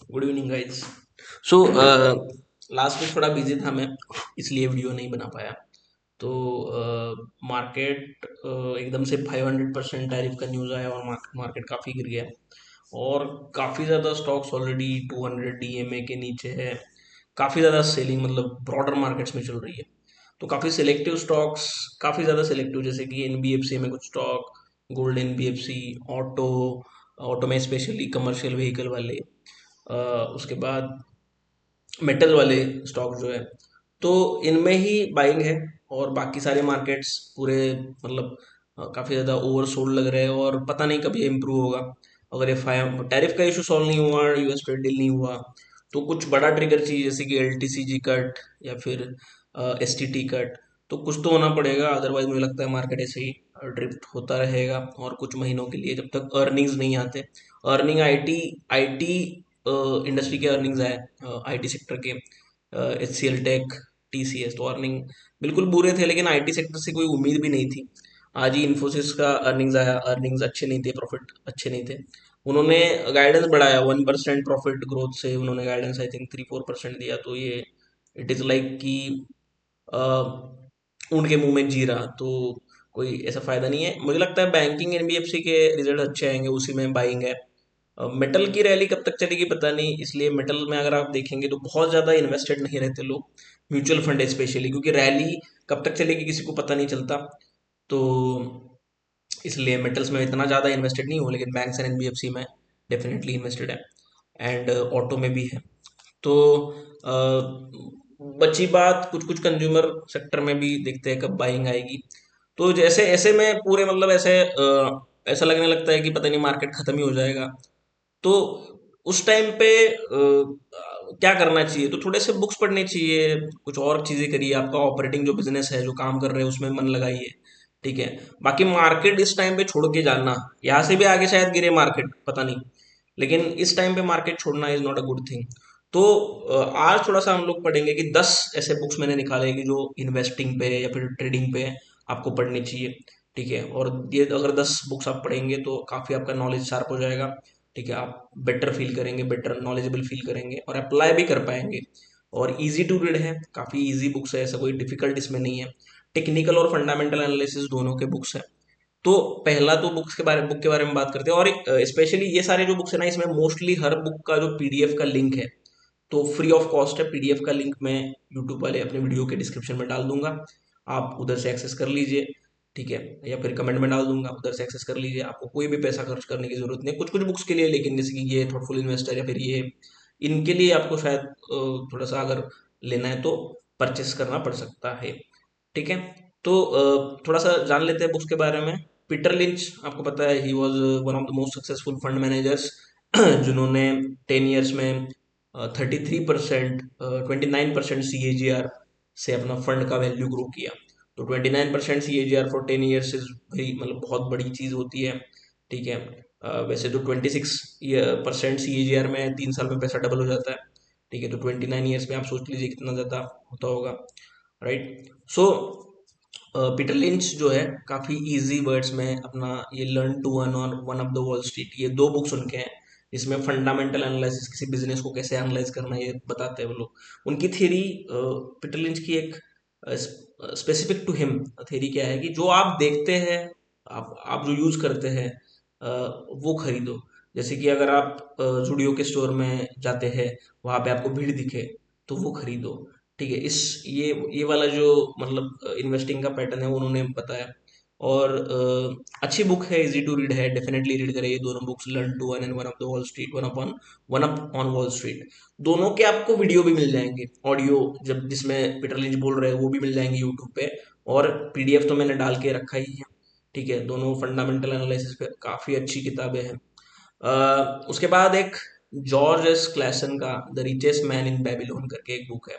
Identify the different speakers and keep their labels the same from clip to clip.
Speaker 1: Good evening guys. So last week थोड़ा busy था मैं, इसलिए वीडियो नहीं बना पाया। तो मार्केट एकदम से 500% टैरिफ का न्यूज़ आया और मार्केट काफ़ी गिर गया। और काफ़ी ज़्यादा स्टॉक्स ऑलरेडी 200 डीएमए के नीचे है। काफ़ी ज़्यादा सेलिंग मतलब ब्रॉडर मार्केट्स में चल रही है। तो काफ़ी सिलेक्टिव स्टॉक्स, काफ़ी ज़्यादा सिलेक्टिव, जैसे कि एनबीएफसी में कुछ stock, gold NBFC, auto, auto में स्पेशली कमर्शियल व्हीकल वाले, उसके बाद मेटल वाले स्टॉक जो है, तो इनमें ही बाइंग है। और बाकी सारे मार्केट्स पूरे मतलब काफ़ी ज़्यादा ओवरसोल्ड लग रहे हैं और पता नहीं कब ये इम्प्रूव होगा। अगर ये फाइव टैरिफ का इशू सॉल्व नहीं हुआ, यूएस ट्रेड डील नहीं हुआ, तो कुछ बड़ा ट्रिगर चाहिए जैसे कि एलटीसीजी कट या फिर एसटीटी कट, तो कुछ तो होना पड़ेगा। अदरवाइज मुझे लगता है मार्केट ऐसे ही ड्रिफ्ट होता रहेगा और कुछ महीनों के लिए, जब तक अर्निंग्स नहीं आते। अर्निंग आईटी आईटी इंडस्ट्री के अर्निंग्स आए, आईटी सेक्टर के, एच सी एल टेक, टीसीएस, तो अर्निंग बिल्कुल बुरे थे, लेकिन आईटी सेक्टर से कोई उम्मीद भी नहीं थी। आज ही इन्फोसिस का अर्निंग्स आया, अर्निंग्स अच्छे नहीं थे, प्रॉफिट अच्छे नहीं थे। उन्होंने गाइडेंस बढ़ाया, 1% प्रॉफिट ग्रोथ से उन्होंने गाइडेंस आई थिंक 3-4% दिया। तो ये इट इज़ लाइक कि ऊँट के मुंह में जीरा, तो कोई ऐसा फायदा नहीं है। मुझे लगता है बैंकिंग एनबीएफसी के रिजल्ट अच्छे आएंगे, उसी में बाइंग है। मेटल की रैली कब तक चलेगी पता नहीं, इसलिए मेटल में अगर आप देखेंगे तो बहुत ज़्यादा इन्वेस्टेड नहीं रहते लोग, म्यूचुअल फंड स्पेशली, क्योंकि रैली कब तक चलेगी किसी को पता नहीं चलता। तो इसलिए मेटल्स में इतना ज़्यादा इन्वेस्टेड नहीं हो, लेकिन बैंक्स एंड एनबीएफसी में डेफिनेटली इन्वेस्टेड है। एंड ऑटो में भी है। तो बची बात कुछ कुछ कंज्यूमर सेक्टर में भी, देखते हैं कब बाइंग आएगी। तो जैसे ऐसे में पूरे मतलब ऐसे ऐसा लगने लगता है कि पता नहीं मार्केट खत्म ही हो जाएगा। तो उस टाइम पे क्या करना चाहिए, तो थोड़े से बुक्स पढ़ने चाहिए, कुछ और चीजें करिए, आपका ऑपरेटिंग जो बिजनेस है, जो काम कर रहे हैं उसमें मन लगाइए। ठीक है। बाकी मार्केट इस टाइम पे छोड़ के जाना, यहाँ से भी आगे शायद गिरे मार्केट, पता नहीं, लेकिन इस टाइम पे मार्केट छोड़ना is not a good thing. तो आज थोड़ा सा हम लोग पढ़ेंगे कि 10 ऐसे बुक्स मैंने निकाले कि जो इन्वेस्टिंग पे या फिर ट्रेडिंग पे आपको पढ़नी चाहिए। ठीक है। और ये अगर 10 बुक्स आप पढ़ेंगे तो काफ़ी आपका नॉलेज शार्प हो जाएगा। ठीक है। आप बेटर फील करेंगे, बेटर नॉलेजेबल फील करेंगे और अप्लाई भी कर पाएंगे। और इजी टू रीड है, काफ़ी इजी बुक्स है, ऐसा कोई डिफिकल्ट इसमें नहीं है। टेक्निकल और फंडामेंटल एनालिसिस दोनों के बुक्स है। तो पहला तो बुक के बारे में बात करते हैं। और स्पेशली ये सारे जो बुक्स है ना, इसमें मोस्टली हर बुक का जो पीडीएफ का लिंक है, तो फ्री ऑफ कॉस्ट है। पीडीएफ का लिंक मैं यूट्यूब वाले अपने वीडियो के डिस्क्रिप्शन में डाल दूंगा, आप उधर से एक्सेस कर लीजिए। ठीक है। या फिर कमेंट में डाल दूंगा, उधर से एक्सेस कर लीजिए, आपको कोई भी पैसा खर्च करने की जरूरत नहीं। कुछ कुछ बुक्स के लिए, लेकिन जैसे कि ये थॉटफुल इन्वेस्टर या फिर ये, इनके लिए आपको शायद थोड़ा सा अगर लेना है तो परचेस करना पड़ सकता है। ठीक है। तो थोड़ा सा जान लेते हैं बुक्स के बारे में। पीटर लिंच, आपको पता है, he was one of the most successful fund managers जिन्होंने 10 ईयर्स में 33%, 29% CAGR से अपना फंड का वैल्यू ग्रो किया। तो 29% CAGR for 10 years is very, मतलब बहुत बड़ी चीज़ होती है। ठीक है। वैसे तो 26% CAGR में 3 साल में पैसा डबल हो जाता है। ठीक है। तो 29 ईयर्स में आप सोच लीजिए कितना ज़्यादा होता होगा। राइट। सो पीटर लिंच जो है, काफ़ी इजी वर्ड्स में अपना ये लर्न टू अर्न और one of the Wall street, ये दो बुक्स उनके हैं। इसमें फंडामेंटल एनालिसिस, किसी बिजनेस को कैसे एनालाइज करना है, ये बताते हैं वो लोग। उनकी थ्योरी, पीटर लिंच की एक स्पेसिफिक टू हिम थ्योरी क्या है कि जो आप देखते हैं, आप जो यूज करते हैं, वो खरीदो। जैसे कि अगर आप जुडियो के स्टोर में जाते हैं, वहां पे आपको भीड़ दिखे, तो वो खरीदो। ठीक है। ये वाला जो मतलब इन्वेस्टिंग का पैटर्न है वो उन्होंने बताया। और अच्छी बुक है, इजी टू रीड है, डेफिनेटली रीड करें ये दोनों books, learn to earn and one of the Wall Street, one up on Wall Street. दोनों के आपको वीडियो भी मिल जाएंगे, ऑडियो, जब जिसमें पीटर लिंच बोल रहे हैं वो भी मिल जाएंगे यूट्यूब पे। और पीडीएफ तो मैंने डाल के रखा ही है। ठीक है। दोनों फंडामेंटल एनालिसिस पे काफ़ी अच्छी किताबें हैं। उसके बाद एक जॉर्ज एस क्लैसन का the richest man in Babylon करके एक बुक है।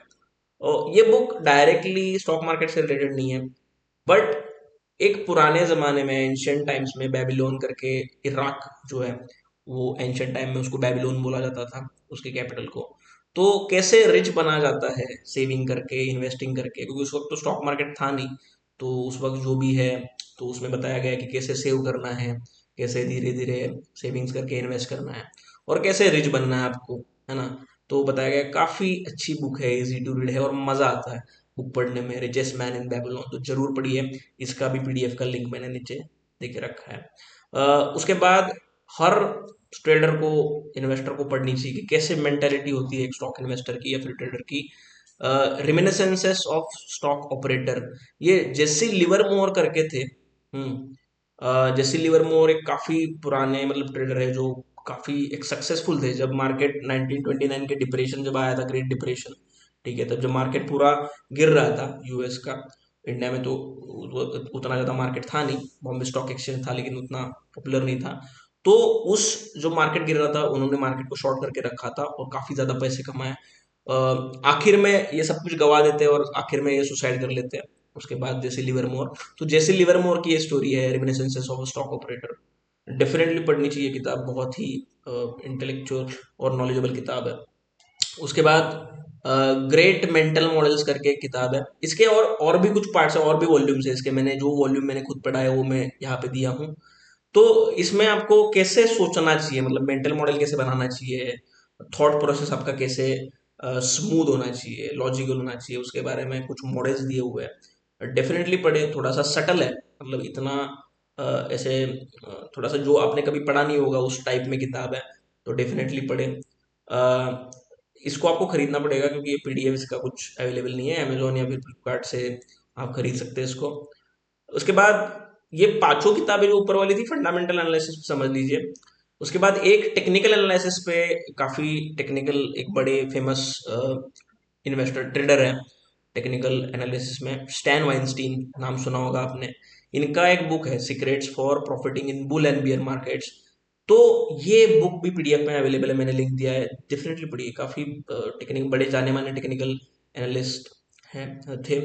Speaker 1: और ये बुक डायरेक्टली स्टॉक मार्केट से रिलेटेड नहीं है, बट एक पुराने जमाने में, एंशियंट टाइम्स में, बेबीलोन करके, इराक जो है, वो एंशियंट टाइम में उसको बेबीलोन बोला जाता था, उसके कैपिटल को। तो कैसे रिच बना जाता है सेविंग करके, इन्वेस्टिंग करके, क्योंकि उस वक्त तो स्टॉक मार्केट था नहीं। तो उस वक्त जो भी है, तो उसमें बताया गया है कि कैसे सेव करना है, कैसे धीरे धीरे सेविंग्स करके इन्वेस्ट करना है, और कैसे रिच बनना है आपको। है ना। तो बताया गया काफी अच्छी बुक है, इजी टू रीड है और मजा आता है बुक पढ़ने में, रिचेस्ट मैन इन बेबीलोन, तो जरूर पढ़िए। इसका भी पीडीएफ का लिंक मैंने नीचे देके रखा है। उसके बाद हर ट्रेडर को, इन्वेस्टर को पढ़नी चाहिए कि कैसे मेंटेलिटी होती है एक स्टॉक इन्वेस्टर की या फिर ट्रेडर की। रिमिनिसेंसेस ऑफ स्टॉक ऑपरेटर, ये जेसी लिवरमोर करके थे। जेसी लिवरमोर एक काफी पुराने मतलब ट्रेडर है जो काफी एक सक्सेसफुल थे जब मार्केट 1929 के डिप्रेशन जब आया था, ग्रेट डिप्रेशन, ठीक है, तब जब मार्केट पूरा गिर रहा था यूएस का। इंडिया में तो उतना ज्यादा मार्केट था नहीं, बॉम्बे स्टॉक एक्सचेंज था लेकिन उतना पॉपुलर नहीं था। तो उस जो मार्केट गिर रहा था उन्होंने मार्केट को शॉर्ट करके रखा था और काफी ज्यादा पैसे कमाए। आखिर में ये सब कुछ गवा देते हैं और आखिर में ये सुसाइड कर लेते हैं उसके बाद, जैसे लिवरमोर। तो जैसे लिवरमोर की ये स्टोरी है, रिमिनिसेंसेस ऑफ स्टॉक ऑपरेटर, डेफिनेटली पढ़नी चाहिए किताब, बहुत ही इंटेलेक्चुअल और नॉलेजेबल किताब है। उसके बाद ग्रेट मेंटल मॉडल्स करके एक किताब है, इसके और भी कुछ पार्ट्स है, और भी वॉल्यूम्स है इसके, मैंने जो वॉल्यूम मैंने खुद पढ़ा है वो मैं यहाँ पे दिया हूँ। तो इसमें आपको कैसे सोचना चाहिए, मतलब मेंटल मॉडल कैसे बनाना चाहिए, थॉट प्रोसेस आपका कैसे स्मूथ होना चाहिए, लॉजिकल होना चाहिए, उसके बारे में कुछ मॉडल्स दिए हुए हैं। डेफिनेटली पढ़े, थोड़ा सा सटल है, मतलब इतना ऐसे थोड़ा सा जो आपने कभी पढ़ा नहीं होगा उस टाइप में किताब है, तो डेफिनेटली पढ़े। इसको आपको खरीदना पड़ेगा क्योंकि ये पीडीएफ इसका कुछ अवेलेबल नहीं है, अमेजोन या फिर फ्लिपकार्ट से आप खरीद सकते हैं इसको। उसके बाद ये पांचों किताबें जो ऊपर वाली थी फंडामेंटल एनालिसिस समझ लीजिए। उसके बाद एक टेक्निकल एनालिसिस पे, काफी टेक्निकल, एक बड़े फेमस इन्वेस्टर ट्रेडर है टेक्निकल एनालिसिस में, स्टैन वाइनस्टीन, नाम सुना होगा आपने। इनका एक बुक है secrets for profiting in bull and bear markets. तो ये बुक भी पीडीएफ में अवेलेबल है, मैंने लिंक दिया है, डेफिनेटली पढ़िए। काफी टेक्निक, बड़े जाने माने टेक्निकल एनालिस्ट हैं थे,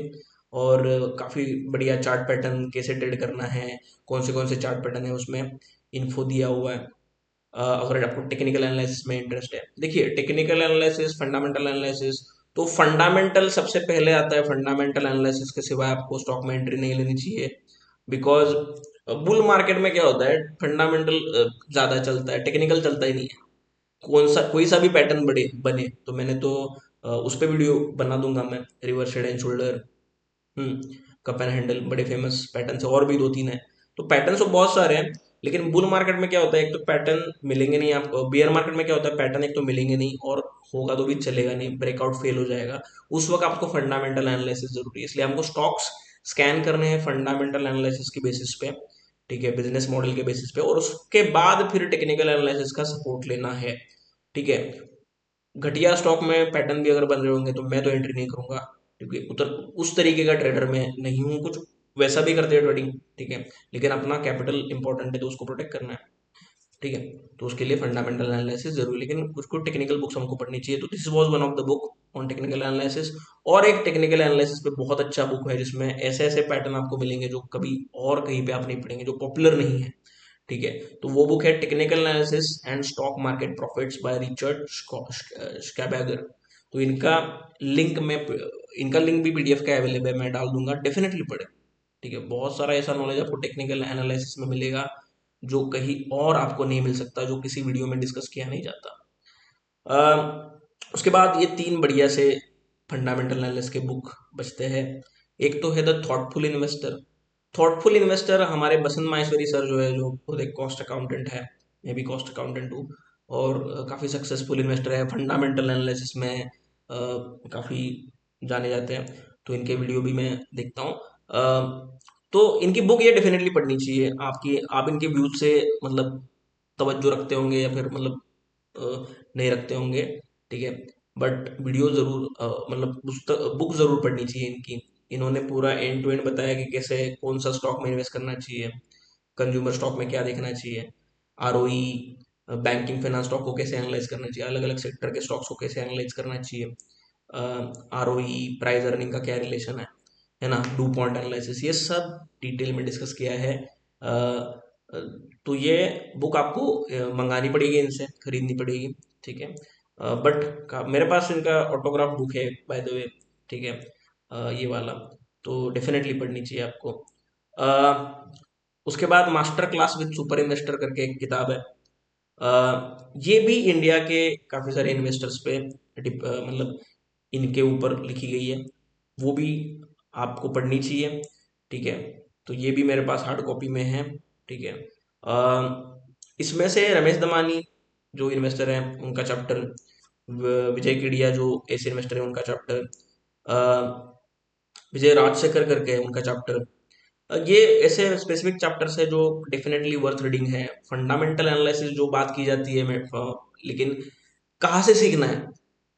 Speaker 1: और काफी बढ़िया चार्ट पैटर्न कैसे ट्रेड करना है, कौन से चार्ट पैटर्न है उसमें इन्फो दिया हुआ है। अगर आपको टेक्निकल एनालिसिस में इंटरेस्ट है, देखिए टेक्निकल एनालिसिस, फंडामेंटल एनालिसिस, तो फंडामेंटल सबसे पहले आता है। फंडामेंटल एनालिसिस के सिवाय आपको स्टॉक में एंट्री नहीं लेनी चाहिए, बिकॉज बुल मार्केट में क्या होता है, फंडामेंटल ज्यादा चलता है, टेक्निकल चलता ही नहीं है। कोई सा भी पैटर्न बड़े बने, तो मैंने तो उस पर वीडियो बना दूंगा मैं, reverse head and shoulder, cup and handle, बड़े फेमस पैटर्न है, और भी दो तीन है। तो पैटर्न तो बहुत सारे हैं, लेकिन बुल मार्केट में क्या होता है, एक तो पैटर्न मिलेंगे नहीं आपको, बियर मार्केट में क्या होता है, पैटर्न एक तो मिलेंगे नहीं, और होगा तो भी चलेगा नहीं, ब्रेकआउट फेल हो जाएगा। उस वक्त आपको फंडामेंटल एनालिसिस जरूरी है, इसलिए हमको स्टॉक्स स्कैन करने हैं फंडामेंटल एनालिसिस की बेसिस पे, ठीक है, बिजनेस मॉडल के बेसिस पे, और उसके बाद फिर टेक्निकल एनालिसिस का सपोर्ट लेना है, ठीक है। घटिया स्टॉक में पैटर्न भी अगर बन रहे होंगे तो मैं तो एंट्री नहीं करूंगा, क्योंकि उस तरीके का ट्रेडर मैं नहीं हूँ। कुछ वैसा भी करते हैं ट्रेडिंग, ठीक है, लेकिन अपना कैपिटल इंपॉर्टेंट है तो उसको प्रोटेक्ट करना है, ठीक है। तो उसके लिए फंडामेंटल एनालिसिस जरूरी, लेकिन उसको टेक्निकल बुक्स हमको पढ़नी चाहिए। तो this was one of the book on technical analysis. और एक टेक्निकल एनालिसिस पे बहुत अच्छा बुक है जिसमें ऐसे ऐसे पैटर्न आपको मिलेंगे जो कभी और कहीं पे आप नहीं पढ़ेंगे, जो पॉपुलर नहीं है, ठीक है। तो वो बुक है technical analysis and stock market profits by Richard Schabacker. तो इनका लिंक भी पीडीएफ का अवेलेबल है, मैं डाल दूंगा, डेफिनेटली पढ़े, ठीक है। बहुत सारा ऐसा नॉलेज आपको टेक्निकल एनालिसिस में मिलेगा जो कहीं और आपको नहीं मिल सकता, जो किसी वीडियो में डिस्कस किया नहीं जाता। उसके बाद ये तीन बढ़िया से फंडामेंटल एनालिसिस के बुक बचते हैं। एक तो है the thoughtful investor. Thoughtful investor हमारे बसंत माहेश्वरी सर जो है, जो खुद एक कॉस्ट अकाउंटेंट है, मैं भी कॉस्ट अकाउंटेंट हूँ, और काफ़ी सक्सेसफुल इन्वेस्टर है, फंडामेंटल एनालिसिस में काफ़ी जाने जाते हैं। तो इनके वीडियो भी मैं देखता हूँ। तो इनकी बुक ये डेफिनेटली पढ़नी चाहिए आपकी, आप इनके व्यूज से मतलब तवज्जो रखते होंगे या फिर मतलब नहीं रखते होंगे, ठीक है, बट वीडियो जरूर मतलब बुक जरूर पढ़नी चाहिए इनकी। इन्होंने पूरा एंड टू एंड बताया कि कैसे कौन सा स्टॉक में इन्वेस्ट करना चाहिए, कंज्यूमर स्टॉक में क्या देखना चाहिए, आरओई, बैंकिंग फाइनेंस स्टॉक को कैसे एनालाइज करना चाहिए, अलग अलग सेक्टर के स्टॉक्स को कैसे एनालाइज करना चाहिए, आरओई प्राइस अर्निंग का क्या रिलेशन है ना, डू पॉइंट एनालिसिस, ये सब डिटेल में डिस्कस किया है। अ, अ, तो ये बुक आपको मंगानी पड़ेगी, इनसे खरीदनी पड़ेगी, ठीक है। बट मेरे पास इनका ऑटोग्राफ बुक है बाय द वे, ठीक है, ये वाला, तो डेफिनेटली पढ़नी चाहिए आपको। अ, उसके बाद master class with super investor करके एक किताब है, ये भी इंडिया के काफ़ी सारे इन्वेस्टर्स पे मतलब इनके ऊपर लिखी गई है, वो भी आपको पढ़नी चाहिए। ठीक है, तो ये भी मेरे पास हार्ड कॉपी में है। ठीक है, इसमें से रमेश दमानी जो इन्वेस्टर हैं उनका चैप्टर, विजय केडिया जो ऐसे इन्वेस्टर हैं उनका चैप्टर, विजय राजशेखर करके है उनका चैप्टर। ये ऐसे स्पेसिफिक चैप्टर्स है जो डेफिनेटली वर्थ रीडिंग है। फंडामेंटल एनालिसिस जो बात की जाती है लेकिन कहाँ से सीखना है।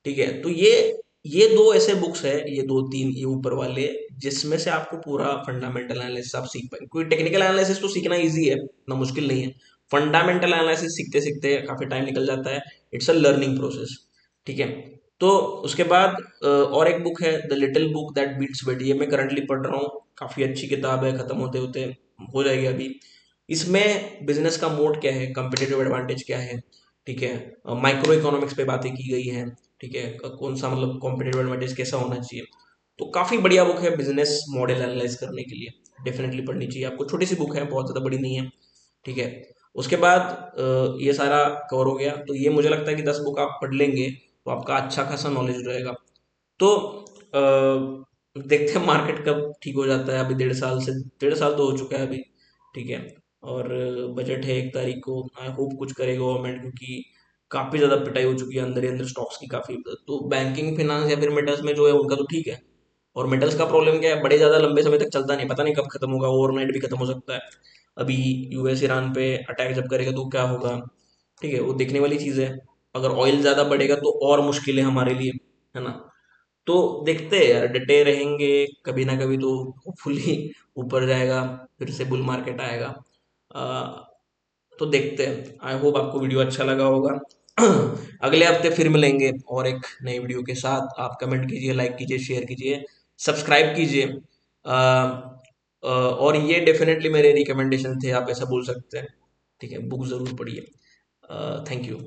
Speaker 1: ठीक है, तो ये दो ऐसे बुक्स है, ये दो तीन ये ऊपर वाले, जिसमें से आपको पूरा फंडामेंटल एनालिसिस आप सीख पाएंगे। कोई टेक्निकल एनालिसिस तो सीखना इजी है, ना मुश्किल नहीं है। फंडामेंटल एनालिसिस सीखते सीखते काफी टाइम निकल जाता है, इट्स अ लर्निंग प्रोसेस। ठीक है, तो उसके बाद और एक बुक है the little book that beats Betty, ये मैं करंटली पढ़ रहा हूँ। काफी अच्छी किताब है, खत्म होते होते हो जाएगी अभी। इसमें बिजनेस का मोड क्या है, कंपेटिटिव एडवांटेज क्या है। ठीक है, माइक्रो इकोनॉमिक्स पे बातें की गई हैं। ठीक है, कौन सा मतलब कॉम्पिटिटिव एडवांटेज कैसा होना चाहिए। तो काफी बढ़िया बुक है बिजनेस मॉडल एनालाइज करने के लिए, डेफिनेटली पढ़नी चाहिए आपको। छोटी सी बुक है, बहुत ज्यादा बड़ी नहीं है। ठीक है, उसके बाद ये सारा कवर हो गया, तो ये मुझे लगता है कि 10 बुक आप पढ़ लेंगे तो आपका अच्छा खासा नॉलेज हो जाएगा। तो देखते हैं मार्केट कब ठीक हो जाता है। अभी 1.5 साल तो हो चुका है अभी। ठीक है, और बजट है 1 तारीख को। आई होप कुछ करे गवर्नमेंट, क्योंकि काफी ज्यादा पिटाई हो चुकी है अंदर ही अंदर स्टॉक्स की काफी। तो बैंकिंग फाइनेंस या फिर मेटल्स में जो है उनका तो ठीक है। और मेटल्स का प्रॉब्लम क्या है, बड़े ज्यादा लंबे समय तक चलता नहीं, पता नहीं कब खत्म होगा, ओवरनाइट भी खत्म हो सकता है। अभी यूएस ईरान पे अटैक जब करेगा तो क्या होगा। ठीक है, वो देखने वाली चीज है। अगर ऑयल ज्यादा बढ़ेगा तो और मुश्किल है हमारे लिए, है ना। तो देखते हैं यार, डटे रहेंगे, कभी ना कभी तो होपफुली ऊपर जाएगा, फिर से बुल मार्केट आएगा। अ, तो देखते हैं। आई होप आपको वीडियो अच्छा लगा होगा। अगले हफ्ते फिर मिलेंगे और एक नई वीडियो के साथ। आप कमेंट कीजिए, लाइक कीजिए, शेयर कीजिए, सब्सक्राइब कीजिए। और ये डेफिनेटली मेरे रिकमेंडेशन थे, आप ऐसा बोल सकते हैं। ठीक है, बुक जरूर पढ़िए। Thank you.